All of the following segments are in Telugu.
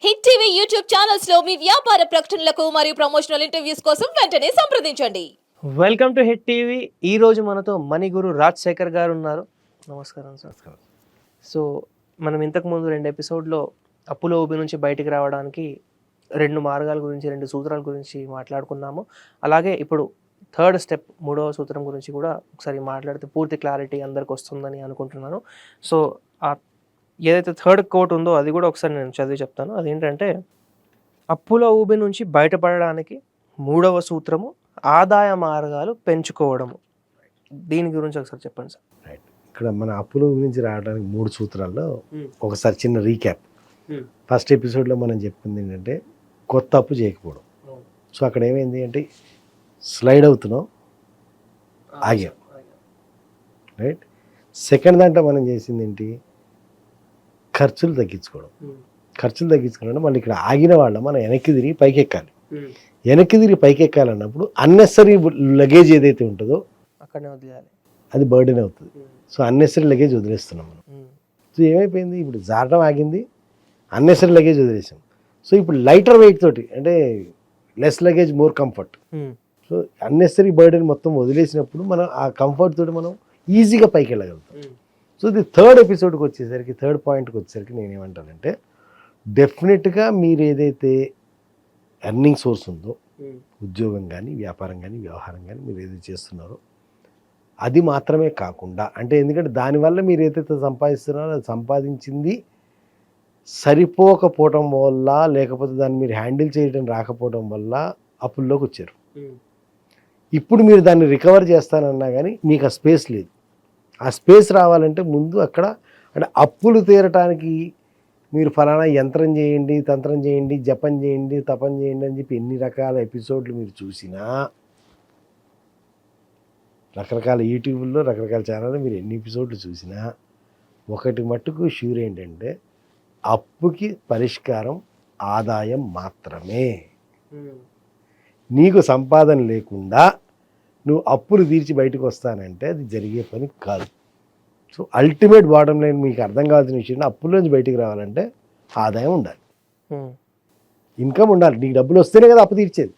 హిట్ టీవీ యూట్యూబ్ ఛానల్స్ లో మీ వ్యాపార ప్రకటనలకు మరియు ప్రమోషనల్ ఇంటర్వ్యూస్ కోసం వెంటనే సంప్రదించండి. Welcome to hit TV. ఈరోజు మనతో మణిగురు రాజశేఖర్ గారు ఉన్నారు. నమస్కారం సార్. సో మనం ఇంతకుముందు 2 ఎపిసోడ్లో అప్పుల ఊబి నుంచి బయటికి రావడానికి 2 మార్గాల గురించి 2 సూత్రాల గురించి మాట్లాడుకున్నాము. అలాగే ఇప్పుడు 3rd స్టెప్ 3వ సూత్రం గురించి కూడా ఒకసారి మాట్లాడితే పూర్తి క్లారిటీ అందరికి వస్తుందని అనుకుంటున్నాను. సో ఏదైతే 3rd కోట్ ఉందో అది కూడా ఒకసారి నేను చదివి చెప్తాను. అదేంటంటే అప్పుల ఊబి నుంచి బయటపడడానికి 3వ సూత్రము ఆదాయ మార్గాలు పెంచుకోవడము. దీని గురించి ఒకసారి చెప్పండి సార్. రైట్, ఇక్కడ మన అప్పుల గురించి రావడానికి 3 సూత్రాల్లో ఒకసారి చిన్న రీక్యాప్. ఫస్ట్ ఎపిసోడ్లో మనం చెప్పింది ఏంటంటే కొత్త అప్పు చేయకపోవడం. సో అక్కడ ఏమైంది అంటే స్లైడ్ అవుతున్నాం, ఆగాం. రైట్, సెకండ్ దాంట్లో మనం చేసింది ఏంటి, ఖర్చులు తగ్గించుకోవడం. ఖర్చులు తగ్గించుకోవడం మళ్ళీ ఇక్కడ ఆగిన వాళ్ళ మనం వెనక్కి తిరిగి పైకి ఎక్కాలి. వెనక్కి తిరిగి పైకి ఎక్కాలన్నప్పుడు అన్నెసరీ లగేజ్ ఏదైతే ఉంటుందో అక్కడనే వదిలేయాలి, అది బర్డెన్ అవుతుంది. సో అన్నెసరీ లగేజ్ వదిలేస్తున్నాం మనం. సో ఏమైపోయింది, ఇప్పుడు జారడం ఆగింది, అన్నెసరీ లగేజ్ వదిలేసాం. సో ఇప్పుడు లైటర్ వెయిట్ తోటి అంటే less luggage more comfort. So unnecessary burden మొత్తం వదిలేసినప్పుడు మనం ఆ కంఫర్ట్ తోటి మనం ఈజీగా పైకి వెళ్ళగలుగుతాం. సో ఇది 3rd ఎపిసోడ్కి వచ్చేసరికి 3rd పాయింట్కి వచ్చేసరికి నేనేమంటానంటే డెఫినెట్గా మీరు ఏదైతే ఎర్నింగ్ సోర్స్ ఉందో, ఉద్యోగం కానీ వ్యాపారం కానీ వ్యవహారం కానీ మీరు ఏదైతే చేస్తున్నారో అది మాత్రమే కాకుండా, అంటే ఎందుకంటే దానివల్ల మీరు ఏదైతే సంపాదిస్తున్నారో అది సంపాదించింది సరిపోకపోవటం వల్ల, లేకపోతే దాన్ని మీరు హ్యాండిల్ చేయడం రాకపోవడం వల్ల అప్పుల్లోకి వచ్చారు. ఇప్పుడు మీరు దాన్ని రికవర్ చేస్తానన్నా కానీ మీకు ఆ స్పేస్ లేదు. ఆ స్పేస్ రావాలంటే ముందు అక్కడ అంటే అప్పులు తీరటానికి మీరు ఫలానా యంత్రం చేయండి, తంత్రం చేయండి, జపం చేయండి, తపం చేయండి అని చెప్పి ఎన్ని రకాల ఎపిసోడ్లు మీరు చూసినా, రకరకాల యూట్యూబ్లో రకరకాల ఛానల్లో మీరు ఎన్ని ఎపిసోడ్లు చూసినా ఒకటి మట్టుకు షూర్ ఏంటంటే అప్పుకి పరిష్కారం ఆదాయం మాత్రమే. నీకు సంపాదన లేకుండా నువ్వు అప్పులు తీర్చి బయటకు వస్తానంటే అది జరిగే పని కాదు. సో అల్టిమేట్ బాటమ్ లైన్ మీకు అర్థం కావాల్సిన విషయం, అప్పుల్లోంచి బయటికి రావాలంటే ఆదాయం ఉండాలి, ఇన్కమ్ ఉండాలి. నీకు డబ్బులు వస్తేనే కదా అప్పు తీర్చేది.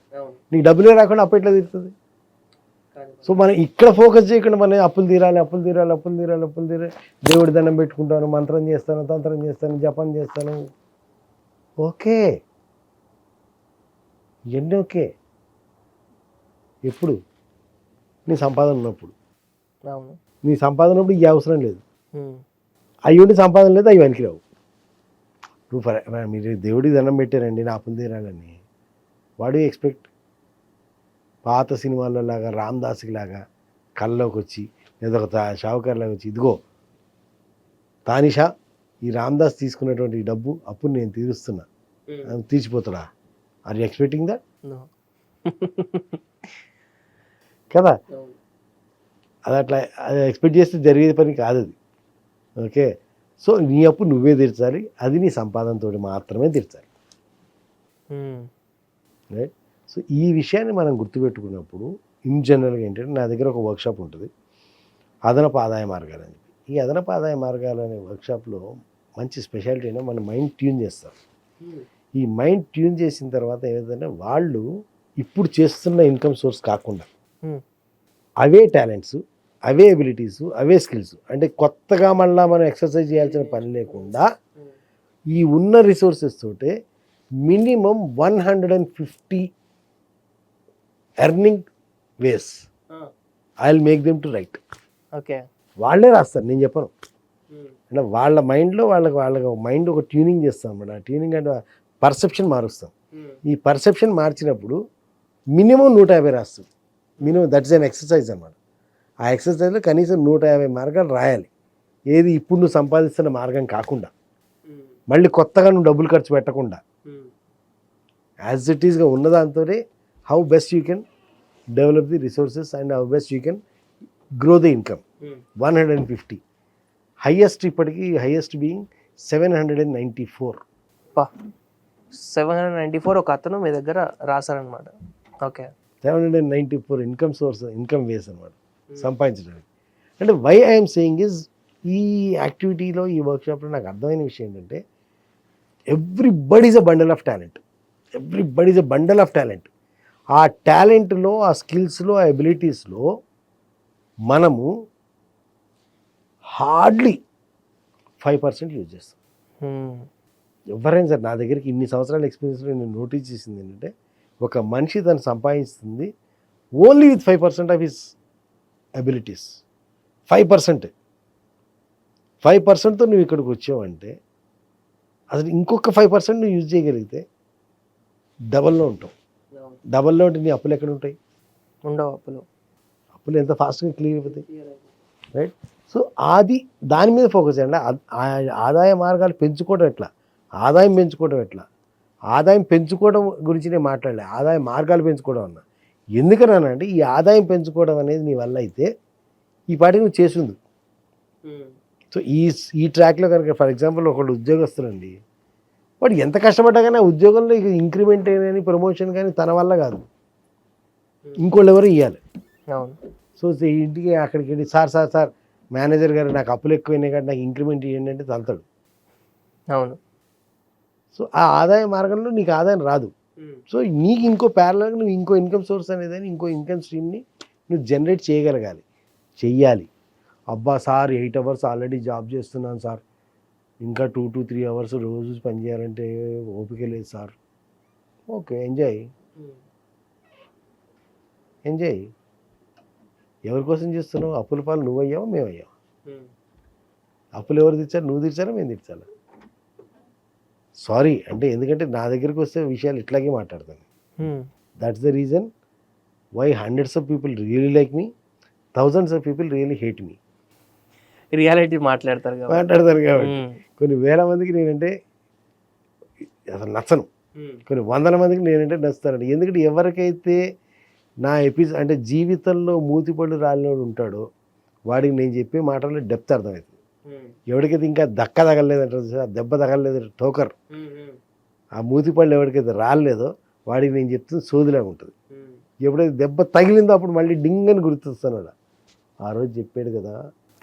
నీకు డబ్బులే రాకుండా అప్పు ఎట్లా తీరుతుంది? సో మనం ఇక్కడ ఫోకస్ చేయకుండా మనం అప్పులు తీరాలి, అప్పులు తీరాలి, అప్పులు తీరాలి, అప్పులు తీరాలి, దేవుడి దండం పెట్టుకుంటాను, మంత్రం చేస్తాను, తంత్రం చేస్తాను, జపం చేస్తాను. ఓకే, ఇవన్నీ ఓకే. ఎప్పుడు నీ సంపాదన ఉన్నప్పుడు. నీ సంపాదన ఉన్నప్పుడు ఈ అవసరం లేదు. అవి ఉండి సంపాదన లేదు, అవి వెనక్కి రావు. నువ్వు మీరు దేవుడికి దండం పెట్టారండి నా అప్పులు తీరాలని, వాడు ఎక్స్పెక్ట్ పాత సినిమాల్లో లాగా రామ్దాస్కి లాగా కళ్ళలోకి వచ్చి లేదా ఒక షావుకారులాగా వచ్చి, ఇదిగో తానిషా ఈ రామ్దాస్ తీసుకున్నటువంటి డబ్బు అప్పుడు నేను తీరుస్తున్నా, తీర్చిపోతాడా? Are you expecting that? కదా, అది అట్లా అది ఎక్స్పెక్ట్ చేస్తే జరిగే పని కాదు అది. ఓకే, సో నీ అప్పు నువ్వే తీర్చాలి, అది నీ సంపాదనతో మాత్రమే తీర్చాలి. రైట్, సో ఈ విషయాన్ని మనం గుర్తుపెట్టుకున్నప్పుడు ఇన్ జనరల్గా ఏంటంటే నా దగ్గర ఒక వర్క్షాప్ ఉంటుంది, అదనపు ఆదాయ మార్గాలు అని చెప్పి. ఈ అదనపు ఆదాయ మార్గాలు అనే వర్క్షాప్లో మంచి స్పెషాలిటీ అయినా మనం మైండ్ ట్యూన్ చేస్తాం. ఈ మైండ్ ట్యూన్ చేసిన తర్వాత ఏమిటంటే వాళ్ళు ఇప్పుడు చేస్తున్న ఇన్కమ్ సోర్స్ కాకుండా అవే టాలెంట్స్, అవే ఎబిలిటీస్, అవే స్కిల్స్, అంటే కొత్తగా మళ్ళీ మనం ఎక్సర్సైజ్ చేయాల్సిన పని లేకుండా ఈ ఉన్న రిసోర్సెస్ తోటే minimum 150 earning ways I will make them to right. Okay, వాళ్ళే రాస్తారు, నేను చెప్పను. అంటే వాళ్ళ మైండ్లో వాళ్ళకి మైండ్ ఒక ట్యూనింగ్ చేస్తాం అన్నమాట. ఆ ట్యూనింగ్ అంటే పర్సెప్షన్ మారుస్తాం. ఈ పర్సెప్షన్ మార్చినప్పుడు మినిమం 150 రాస్తుంది. Minimum that is an exercise అన్నమాట. ఆ ఎక్సర్సైజ్లో కనీసం 150 మార్గాలు రాయాలి. ఏది ఇప్పుడు నువ్వు సంపాదిస్తున్న మార్గం కాకుండా, మళ్ళీ కొత్తగా నువ్వు డబ్బులు ఖర్చు పెట్టకుండా, యాజ్ ఇట్ ఈస్గా ఉన్నదాంతోనే how best you can develop the resources and how best you can grow the income. 150 highest, ఇప్పటికీ హైయెస్ట్ బీయింగ్ 794. 794 ఒక అతను మీ దగ్గర రాశారనమాట. Okay, 794 income source, income ways అనమాట సంపాదించడానికి. అంటే వై ఐఎమ్ సేయింగ్ ఇస్, ఈ యాక్టివిటీలో ఈ వర్క్షాప్లో నాకు అర్థమైన విషయం ఏంటంటే everybody is a bundle of talent. Everybody is a bundle of talent. ఆ టాలెంట్లో, ఆ స్కిల్స్లో, ఆ ఎబిలిటీస్లో మనము హార్డ్లీ 5% యూజ్ చేస్తాం. ఎవరైనా సరే నా దగ్గరికి ఇన్ని సంవత్సరాల ఎక్స్పీరియన్స్లో నేను నోటీస్ చేసింది ఏంటంటే, ఒక మనిషి తను సంపాదిస్తుంది only with 5% of his abilities. 5%. 5%తో నువ్వు ఇక్కడికి వచ్చావంటే అసలు ఇంకొక 5% నువ్వు యూజ్ చేయగలిగితే డబల్లో ఉంటావు. డబల్లో ఉంటే నీ అప్పులు ఎక్కడ ఉంటాయి? ఉండవు అప్పులు. అప్పులు ఎంత ఫాస్ట్గా క్లియర్ అయిపోతాయి, రైట్? సో అది దాని మీద ఫోకస్ చేయండి. ఆదాయ మార్గాలు పెంచుకోవడం ఎట్లా, ఆదాయం పెంచుకోవడం ఎట్లా, ఆదాయం పెంచుకోవడం గురించి నేను మాట్లాడలే, ఆదాయ మార్గాలు పెంచుకోవడం అన్నా. ఎందుకనంటే ఈ ఆదాయం పెంచుకోవడం అనేది నీ వల్ల అయితే ఈ పాటికి నువ్వు చేసింది. సో ఈ ట్రాక్లో కనుక ఫర్ ఎగ్జాంపుల్ ఒకళ్ళు ఉద్యోగస్తులండి, వాడు ఎంత కష్టపడ్డా కానీ ఆ ఉద్యోగంలో ఇంక్రిమెంట్ కానీ ప్రమోషన్ కానీ తన వల్ల కాదు, ఇంకోళ్ళు ఎవరు ఇవ్వాలి. అవును. సో ఇంటికి అక్కడికి వెళ్ళి సార్ మేనేజర్ గారు నాకు అప్పులు ఎక్కువైనాయి కానీ నాకు ఇంక్రిమెంట్ ఇవ్వండి అంటే తలుతాడు. అవును. సో ఆ ఆదాయ మార్గంలో నీకు ఆదాయం రాదు. సో నీకు ఇంకో ప్యారలల్గా నువ్వు ఇంకో ఇన్కమ్ సోర్స్ అనేది ఇంకో ఇన్కమ్ స్ట్రీమ్ని నువ్వు జనరేట్ చేయగలగాలి, చెయ్యాలి. అబ్బా సార్ 8 hours ఆల్రెడీ జాబ్ చేస్తున్నాను సార్, ఇంకా 2 to 3 hours రోజు పని చేయాలంటే ఓపిక లేదు సార్. Okay, enjoy. ఎవరి కోసం చేస్తున్నావు? అప్పుల పాలు నువ్వు అయ్యావా మేము అయ్యావా? అప్పులు ఎవరు తీర్చారు? నువ్వు తీర్చారా మేము తీర్చాలా? సారీ అంటే ఎందుకంటే నా దగ్గరికి వస్తే విషయాలు ఇట్లాగే మాట్లాడతాను. That's the reason why hundreds of people really like me, thousands of people really hate me. Reality మాట్లాడతారు కాబట్టి కొన్ని వేల మందికి నేనంటే అసలు నచ్చను, కొన్ని వందల మందికి నేనంటే నచ్చుతానండి. ఎందుకంటే ఎవరికైతే నా అంటే జీవితంలో మూతిపళ్ళు రాలినోడు ఉంటాడో వాడికి నేను చెప్పే మాటల్లో డెప్త్ అర్థమవుతుంది. ఎవరికైతే ఇంకా దక్క తగలలేదంటారు, దెబ్బ తగలలేదు టోకర్, ఆ మూతిపళ్ళు ఎవరికైతే రాలేదో వాడికి నేను చెప్తుంది సోదిలాగా ఉంటుంది. ఎప్పుడైతే దెబ్బ తగిలిందో అప్పుడు మళ్ళీ డింగ్ అని గుర్తొస్తాను. ఆ రోజు చెప్పాడు కదా,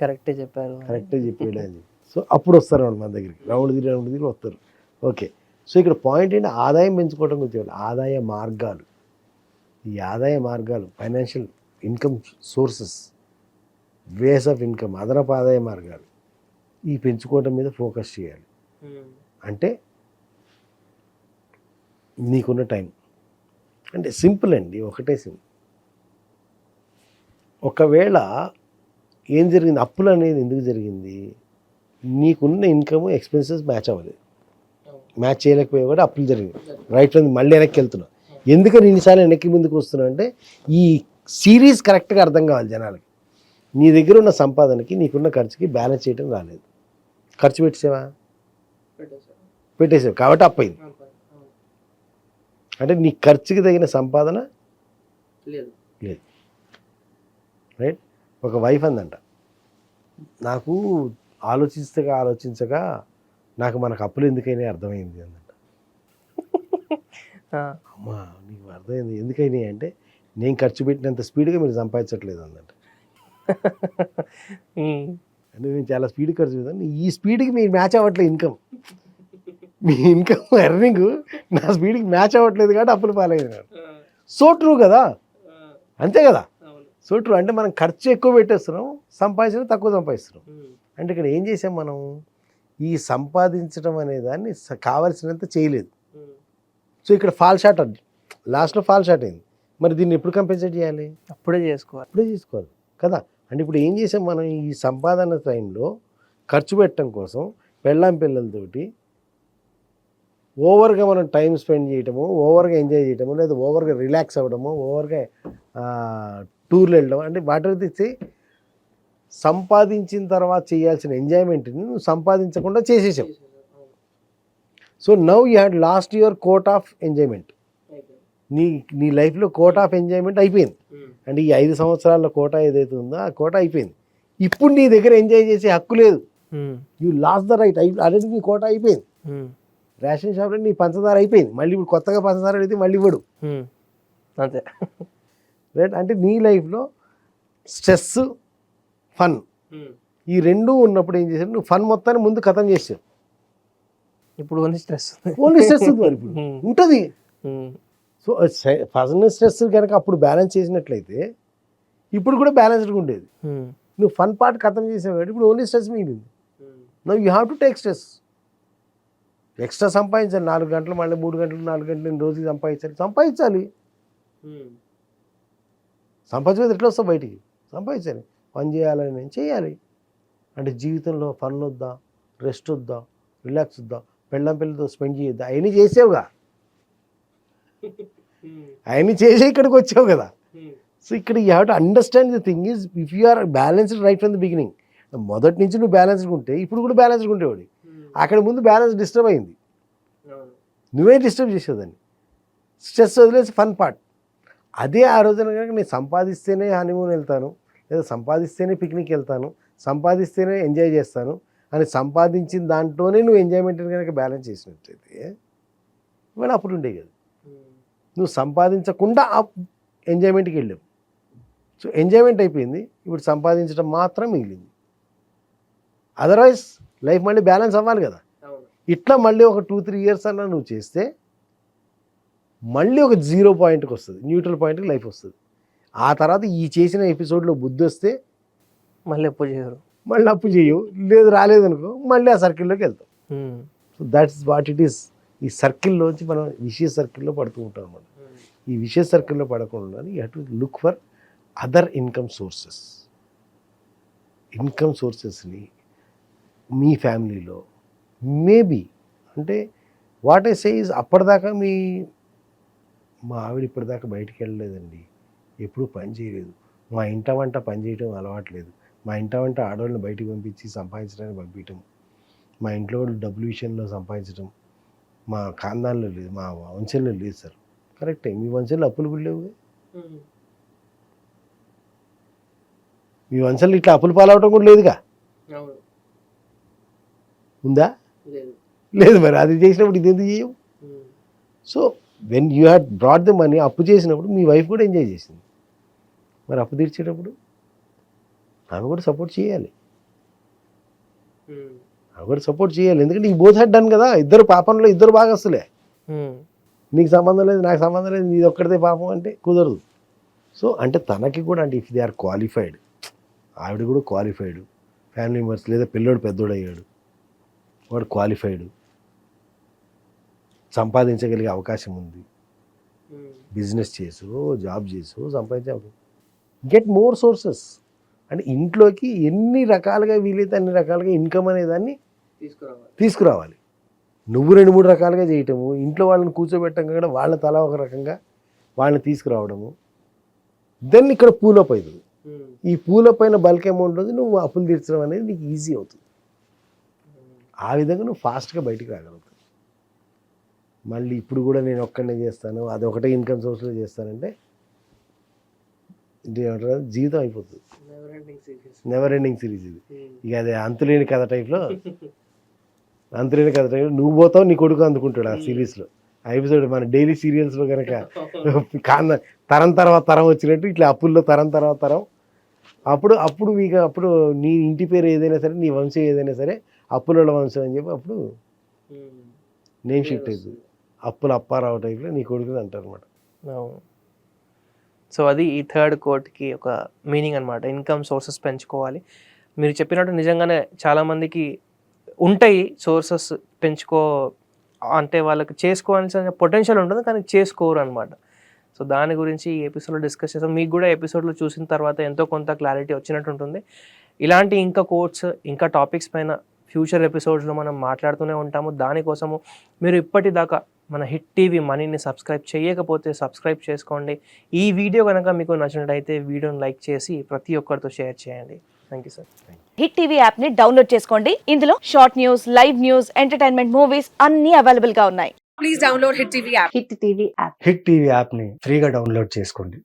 కరెక్టే చెప్పాడు అని. సో అప్పుడు వస్తారు వాళ్ళు మన దగ్గరికి, రౌండ్ తిరిగి వస్తారు. ఓకే, సో ఇక్కడ పాయింట్ ఏంటి, ఆదాయం పెంచుకోవడం గురించి. ఆదాయ మార్గాలు, ఈ ఆదాయ మార్గాలు, financial income sources, ways of income, అదనపు ఆదాయ మార్గాలు, ఈ పెంచుకోవడం మీద ఫోకస్ చేయాలి. అంటే నీకున్న టైం అంటే సింపుల్ అండి, ఒకటే సింపుల్. ఒకవేళ ఏం జరిగింది, అప్పులు అనేది ఎందుకు జరిగింది, నీకున్న ఇన్కమ్ ఎక్స్పెన్సెస్ మ్యాచ్ అవ్వలేదు, మ్యాచ్ చేయలేకపోయా కూడా అప్పులు జరిగింది. రైట్ నుంచి మళ్ళీ వెనక్కి వెళ్తున్నావు. ఎందుకని ఇన్నిసార్లు వెనక్కి ముందుకు వస్తున్నావు అంటే ఈ సిరీస్ కరెక్ట్గా అర్థం కావాలి జనాలకి. నీ దగ్గర ఉన్న సంపాదనకి నీకున్న ఖర్చుకి బ్యాలెన్స్ చేయడం రాలేదు. ఖర్చు పెట్టేసావు కాబట్టి అప్పయింది. అంటే నీ ఖర్చుకి తగిన సంపాదన లేదు. రైట్? ఒక వైఫ్ అందంట, నాకు ఆలోచించగా నాకు మనకు అప్పులు ఎందుకైనా అర్థమైంది అందంట. అమ్మా నీకు అర్థమైంది ఎందుకైనాయి అంటే నేను ఖర్చు పెట్టినంత స్పీడ్గా మీరు సంపాదించట్లేదు అందంట. అంటే నేను చాలా స్పీడ్ ఖర్చు పెడతాను, ఈ స్పీడ్కి మీరు మ్యాచ్ అవ్వట్లేదు ఇన్కమ్, మీ ఇన్కమ్ ఎర్నింగ్ నా స్పీడ్కి మ్యాచ్ అవ్వట్లేదు కాబట్టి అప్పులు పాలైంది. సో ట్రూ కదా, అంతే కదా. So true. అంటే మనం ఖర్చు ఎక్కువ పెట్టేస్తున్నాం, సంపాదించడం తక్కువ సంపాదిస్తున్నాం. అంటే ఇక్కడ ఏం చేసాం మనం, ఈ సంపాదించడం అనే దాన్ని కావాల్సినంత చేయలేదు. సో ఇక్కడ ఫాల్ షాట్, లాస్ట్లో ఫాల్ షాట్ అయింది. మరి దీన్ని ఎప్పుడు కంపెన్సేట్ చేయాలి? అప్పుడే చేసుకోవాలి కదా. అంటే ఇప్పుడు ఏం చేసాం మనం, ఈ సంపాదన టైంలో ఖర్చు పెట్టడం కోసం పిల్లలతోటి ఓవర్గా మనం టైం స్పెండ్ చేయటము, ఓవర్గా ఎంజాయ్ చేయటము, లేదా ఓవర్గా రిలాక్స్ అవ్వడము, ఓవర్గా టూర్లు వెళ్ళడం, అంటే వాటర్ తెచ్చి సంపాదించిన తర్వాత చేయాల్సిన ఎంజాయ్మెంట్ని నువ్వు సంపాదించకుండా చేసేసావు. So now you had lost your quota of enjoyment. నీ లైఫ్లో కోట్ ఆఫ్ ఎంజాయ్మెంట్ అయిపోయింది. అంటే ఈ 5 సంవత్సరాల కోట ఏదైతే ఉందో ఆ కోట అయిపోయింది. ఇప్పుడు నీ దగ్గర ఎంజాయ్ చేసే హక్కు లేదు. You last the right. Already నీ కోట అయిపోయింది. రేషన్ షాప్లో నీ పంచదార అయిపోయింది, మళ్ళీ ఇప్పుడు కొత్తగా పంచదార అడిగితే మళ్ళీ ఇవ్వడు. అంతే రైట్? అంటే నీ లైఫ్లో స్ట్రెస్, ఫన్, ఈ రెండూ ఉన్నప్పుడు ఏం చేశారు, నువ్వు ఫన్ మొత్తాన్ని ముందు ఖతం చేసావు. ఇప్పుడు ఓన్లీ స్ట్రెస్ ఓన్లీ స్ట్రెస్ ఉంది మరి ఇప్పుడు ఉంటుంది. సో ఫస్ట్ స్ట్రెస్ కనుక అప్పుడు బ్యాలెన్స్ చేసినట్లయితే ఇప్పుడు కూడా బ్యాలెన్స్డ్గా ఉండేది. నువ్వు ఫన్ పార్ట్ ఖతం చేసావు కాబట్టి ఇప్పుడు ఓన్లీ స్ట్రెస్ మిగిలింది. No you have to take stress. Extra సంపాదించాలి, 4 గంటలు మళ్ళీ 3 గంటలు 4 గంటలు నేను రోజుకి సంపాదించాలి. సంపాదించలేదు ఎట్లా వస్తావు బయటికి? సంపాదించాలి, పని చేయాలని నేను చేయాలి. అంటే జీవితంలో ఫన్ వద్దా, రెస్ట్ వద్దా, రిలాక్స్ వద్దా, పిల్లలతో స్పెండ్ చేయొద్దా? అవన్నీ చేసావుగా, అవన్నీ చేసే ఇక్కడికి వచ్చావు కదా. సో ఇక్కడ you have to understand the thing is if you are balanced right from the beginning, మొదటి నుంచి నువ్వు బ్యాలెన్స్డ్గా ఉంటే ఇప్పుడు కూడా బ్యాలెన్స్డ్గా ఉండేవాడు. అక్కడ ముందు బ్యాలెన్స్ డిస్టర్బ్ అయింది, నువ్వే డిస్టర్బ్ చేసేదాన్ని. స్ట్రెస్ వదిలేసి ఫన్ పార్ట్. అదే ఆ రోజున కనుక నేను సంపాదిస్తేనే హనీమూన్ వెళ్తాను, లేదా సంపాదిస్తేనే పిక్నిక్ వెళ్తాను, సంపాదిస్తేనే ఎంజాయ్ చేస్తాను అని సంపాదించిన దాంట్లోనే నువ్వు ఎంజాయ్మెంట్ కనుక బ్యాలెన్స్ చేసినట్టయితే ఇవాళ అప్పుడు ఉండే కదా. నువ్వు సంపాదించకుండా ఎంజాయ్మెంట్కి వెళ్ళావు. సో ఎంజాయ్మెంట్ అయిపోయింది, ఇప్పుడు సంపాదించడం మాత్రం మిగిలింది. అదర్వైజ్ లైఫ్ మళ్ళీ బ్యాలెన్స్ అవ్వాలి కదా. ఇట్లా మళ్ళీ ఒక 2-3 ఇయర్స్ అన్నా నువ్వు చేస్తే మళ్ళీ ఒక 0 పాయింట్కి వస్తుంది, న్యూట్రల్ పాయింట్కి లైఫ్ వస్తుంది. ఆ తర్వాత ఈ చేసిన ఎపిసోడ్లో బుద్ధి వస్తే మళ్ళీ అప్పు చేయరు, మళ్ళీ అప్పు చేయవు, లేదు రాలేదనుకో మళ్ళీ ఆ సర్కిల్లోకి వెళ్తాం. So that's what it is. ఈ సర్కిల్లోంచి మనం విషయ సర్కిల్లో పడుతూ ఉంటాం అన్నమాట. ఈ విషయ సర్కిల్లో పడకుండా you have to look for other income sources. Income సోర్సెస్ని మీ ఫ్యామిలీలో మేబీ అంటే వాట్ ఐ సే ఈజ్ అప్పటిదాకా మా ఆవిడ ఇప్పటిదాకా బయటికి వెళ్ళలేదండి, ఎప్పుడూ పని చేయలేదు, మా ఇంట వంట పని చేయడం అలవాట్లేదు, మా ఇంట వంట ఆడవాళ్ళని బయటికి పంపించి సంపాదించడానికి పంపించడం, మా ఇంట్లో వాళ్ళు డబ్బుల విషయంలో సంపాదించడం మా ఖాందాన్లో లేదు, మా వంశంలో లేదు సార్. కరెక్టే, మీ వంశంలో అప్పులు కూడా లేవు, మీ వంశంలో ఇట్లా అప్పులు పాలవటం కూడా లేదుగా, ఉందా? లేదు. మరి అది చేసినప్పుడు ఇది ఎందుకు చేయవు? So when you had brought the money, అప్పు చేసినప్పుడు మీ వైఫ్ కూడా ఎంజాయ్ చేసింది. మరి అప్పు తీర్చేటప్పుడు ఆమె కూడా సపోర్ట్ చేయాలి, ఎందుకంటే ఈ బోత్ హ్యాడ్ డన్ కదా. ఇద్దరు పాపంలో ఇద్దరు బాగా వస్తులే. నీకు సంబంధం లేదు, నాకు సంబంధం లేదు, నీది ఒక్కడితే పాపం అంటే కుదరదు. సో అంటే తనకి కూడా అంటే ఇఫ్ దే ఆర్ క్వాలిఫైడ్, ఆవిడ కూడా క్వాలిఫైడ్ ఫ్యామిలీ మెంబర్స్, లేదా పిల్లోడు పెద్దోడు అయ్యాడు, వాడు క్వాలిఫైడ్, సంపాదించగలిగే అవకాశం ఉంది, బిజినెస్ చేసు, జాబ్ చేసు, సంపాదించే గెట్ మోర్ సోర్సెస్. అంటే ఇంట్లోకి ఎన్ని రకాలుగా వీలైతే అన్ని రకాలుగా ఇన్కమ్ అనేదాన్ని తీసుకురావాలి. నువ్వు 2-3 రకాలుగా చేయటము, ఇంట్లో వాళ్ళని కూర్చోబెట్టడం కూడా వాళ్ళ తల ఒక రకంగా వాళ్ళని తీసుకురావడము, దెన్ ఇక్కడ పూలప్ అవుతుంది. ఈ పూలప్ అయిన బల్క్ అమౌంట్ నుంచి నువ్వు అప్పులు తీర్చడం అనేది నీకు ఈజీ అవుతుంది. ఆ విధంగా నువ్వు ఫాస్ట్గా బయటికి రాగలుగుతావు. మళ్ళీ ఇప్పుడు కూడా నేను ఒక్కడనే చేస్తాను, అది ఒకటే ఇన్కమ్ సోర్స్లో చేస్తానంటే ఏమంటారు, జీవితం అయిపోతుంది. నెవర్ ఎండింగ్ సిరీస్ ఇది. ఇక అదే అంతులేని కథ టైప్లో నువ్వు పోతావు, నీ కొడుకు అందుకుంటాడు ఆ సిరీస్లో. ఆ ఎపిసోడ్ మన డైలీ సీరియల్స్లో కనుక తరం తర్వాత తరం వచ్చినట్టు ఇట్లా అప్పుల్లో తరం తర్వాత తరం. అప్పుడు మీకు అప్పుడు నీ ఇంటి పేరు ఏదైనా సరే, నీ వంశం ఏదైనా సరే అప్పుల వంశం అని చెప్పి అప్పుడు నేమ్ షిఫ్ట్ అవుతుంది. అప్పుల అప్పారావు టైప్లో నీ కొడుకుని అంటారు అనమాట. సో అది ఈ థర్డ్ కోట్కి ఒక మీనింగ్ అనమాట. ఇన్కమ్ సోర్సెస్ పెంచుకోవాలి. మీరు చెప్పినట్టు నిజంగానే చాలామందికి ఉంటాయి సోర్సెస్ అంటే వాళ్ళకి చేసుకోవాల్సిన పొటెన్షియల్ ఉంటుంది, కానీ చేసుకోరు అనమాట. సో దాని గురించి ఈ ఎపిసోడ్లో డిస్కస్ చేస్తాం. మీకు కూడా ఎపిసోడ్లో చూసిన తర్వాత ఎంతో కొంత క్లారిటీ వచ్చినట్టు ఉంటుంది. ఇలాంటి ఇంకా కోట్స్, ఇంకా టాపిక్స్ పైన ఫ్యూచర్ ఎపిసోడ్స్లో మనం మాట్లాడుతూనే ఉంటాము. దానికోసము మీరు ఇప్పటిదాకా మన హిట్ టీవీ మనీని సబ్స్క్రైబ్ చేయకపోతే సబ్స్క్రైబ్ చేసుకోండి. ఈ వీడియో కనుక మీకు నచ్చినట్టయితే వీడియోని లైక్ చేసి ప్రతి ఒక్కరితో షేర్ చేయండి. Thank you sir. Hit TV app ని డౌన్లోడ్ చేసుకోండి. ఇందులో short news, live news, entertainment movies అన్ని అవైలబుల్ గా ఉన్నాయి. Please download Hit TV app. Hit TV app. Hit TV యాప్ని ఫ్రీగా డౌన్లోడ్ చేసుకోండి.